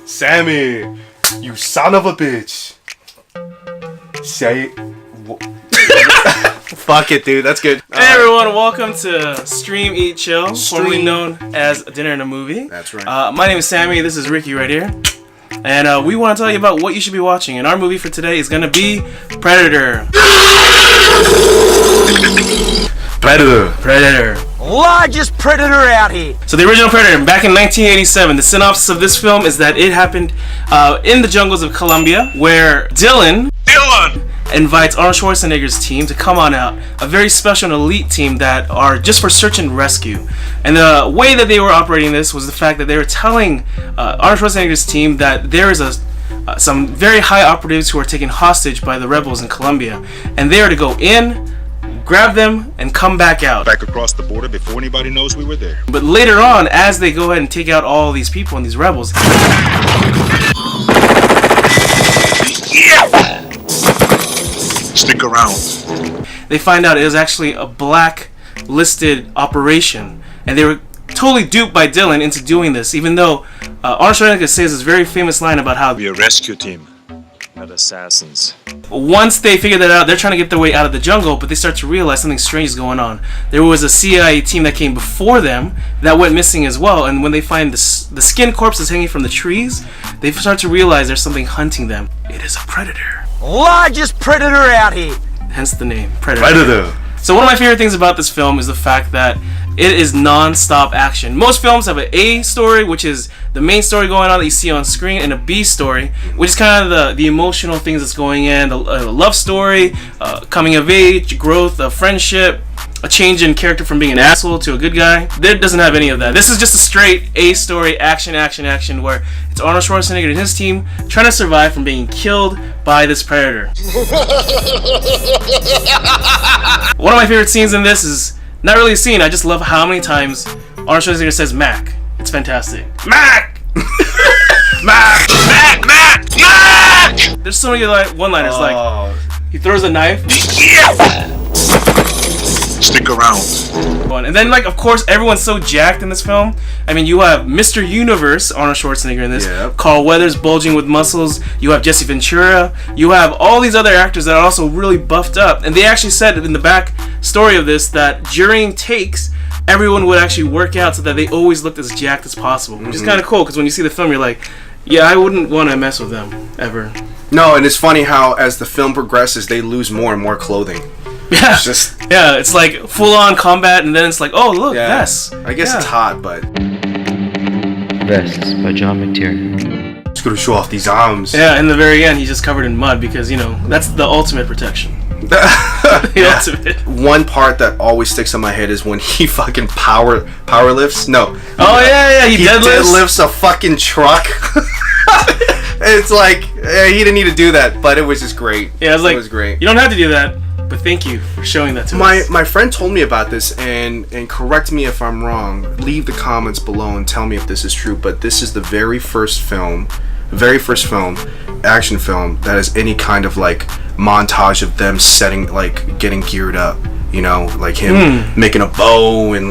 Sammy, you son of a bitch. Say it. Fuck it, dude. That's good. Hey everyone, welcome to Stream Eat Chill, formerly known as Dinner and a Movie. That's right. My name is Sammy. This is Ricky right here, and we want to tell you about what you should be watching. And our movie for today is gonna be Predator. Predator. Largest predator out here. So the original Predator, back in 1987. The synopsis of this film is that it happened in the jungles of Colombia, where Dylan invites Arnold Schwarzenegger's team to come on out. A very special and elite team that are just for search and rescue. And the way that they were operating this was the fact that they were telling Arnold Schwarzenegger's team that there is some very high operatives who are taken hostage by the rebels in Colombia. And they are to go in, grab them, and come back out. Back across the border before anybody knows we were there. But later on, as they go ahead and take out all these people and these rebels, Stick around. they find out it was actually a black-listed operation. And they were totally duped by Dylan into doing this, even though Arnold Schwarzenegger says this very famous line about how We're a rescue team, not assassins. once they figure that out, they're trying to get their way out of the jungle, but they start to realize something strange is going on. There was a CIA team that came before them that went missing as well, and when they find the skin corpses hanging from the trees, they start to realize there's something hunting them. It is a predator. Largest predator out here. Hence the name, Predator. So one of my favorite things about this film is the fact that it is non-stop action. Most films have an A story, which is the main story going on that you see on screen, and a B story, which is kind of the emotional things that's going in, the love story, coming of age, growth, friendship, a change in character from being an asshole to a good guy. It doesn't have any of that. This is just a straight A story, action, where it's Arnold Schwarzenegger and his team trying to survive from being killed by this predator. One of my favorite scenes in this is not really a scene. I just love how many times Arnold Schwarzenegger says Mac. It's fantastic. Mac! Mac! Mac! Mac! Mac! There's so many one-liners, like he throws a knife. Stick around. And then, of course, everyone's so jacked in this film. I mean, you have Mr. Universe, Arnold Schwarzenegger in this. Yep. Carl Weathers bulging with muscles. You have Jesse Ventura. You have all these other actors that are also really buffed up. And they actually said in the back story of this that during takes, everyone would actually work out so that they always looked as jacked as possible. Which is kind of cool, because when you see the film, you're like, yeah, I wouldn't want to mess with them, ever. No, and it's funny how as the film progresses, they lose more and more clothing. Yeah, it's like full-on combat, and then it's like, oh, look, vests. I guess it's hot, but Vests by John McTiernan. just gonna show off these arms. Yeah, in the very end, he's just covered in mud because, that's the ultimate protection. The ultimate. One part that always sticks in my head is when he fucking power lifts. No. Oh yeah, he deadlifts a fucking truck. It's like he didn't need to do that, but it was just great. Yeah, it was great. You don't have to do that, but thank you for showing that to us. My friend told me about this, and correct me if I'm wrong. Leave the comments below and tell me if this is true. But this is the very first action film that has any kind of montage of them getting geared up. Like him making a bow and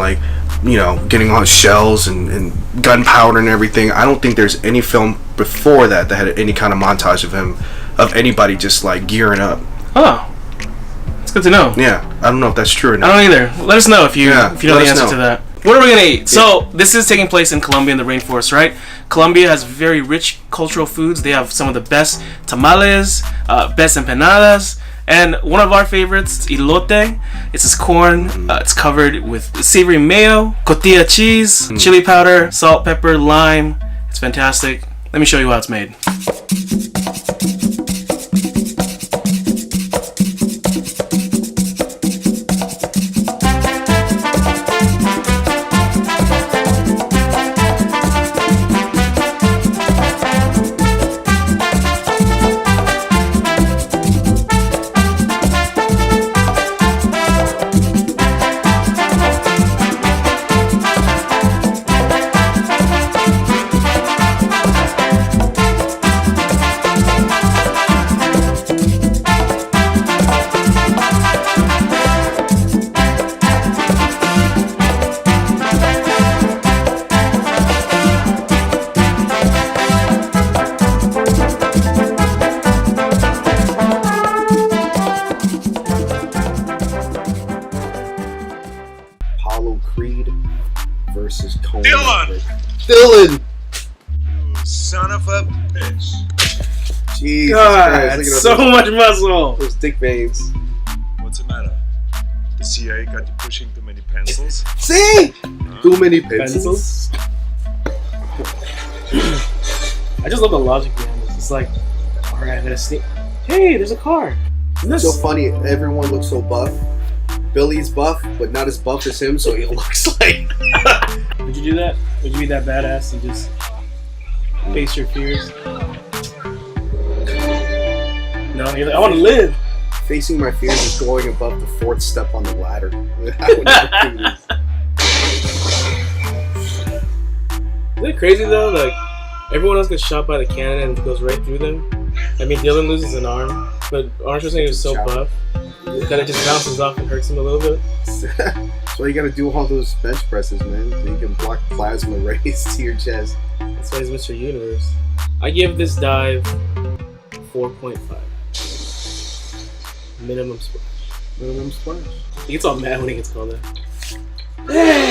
getting on shells and gunpowder and everything. I don't think there's any film before that had any kind of montage of anybody just gearing up. Oh. It's good to know. Yeah, I don't know if that's true or not. I don't either. Let us know if you know the answer to that. What are we gonna eat? So this is taking place in Colombia in the rainforest, right? Colombia has very rich cultural foods. They have some of the best tamales, best empanadas, and one of our favorites, elote. It's this corn. It's covered with savory mayo, cotija cheese, chili powder, salt, pepper, lime. It's fantastic. Let me show you how it's made. Dylan. You son of a bitch. Jesus God, Christ, look at so much muscle. those dick veins. What's the matter? The CIA got you pushing too many pencils? See? Too many pencils. I just love the logic behind this. It's like, all right, I'm gonna sneak. Hey, there's a car. Isn't this So funny, everyone looks so buff. Billy's buff, but not as buff as him, so he looks like... Would you do that? Would you be that badass and just face your fears? No, you're like, I want to live. Facing my fears is going above the 4th step on the ladder. I would never do this. Isn't it crazy though? Like, everyone else gets shot by the cannon and it goes right through them. I mean, Dylan loses an arm, but Arnold Schwarzenegger is so buff that it just bounces off and hurts him a little bit. That's why you gotta do all those bench presses, man. So you can block plasma rays to your chest. That's why he's Mr. Universe. I give this dive 4.5. Minimum splash. Minimum splash. He gets all mad when he gets called that. Hey!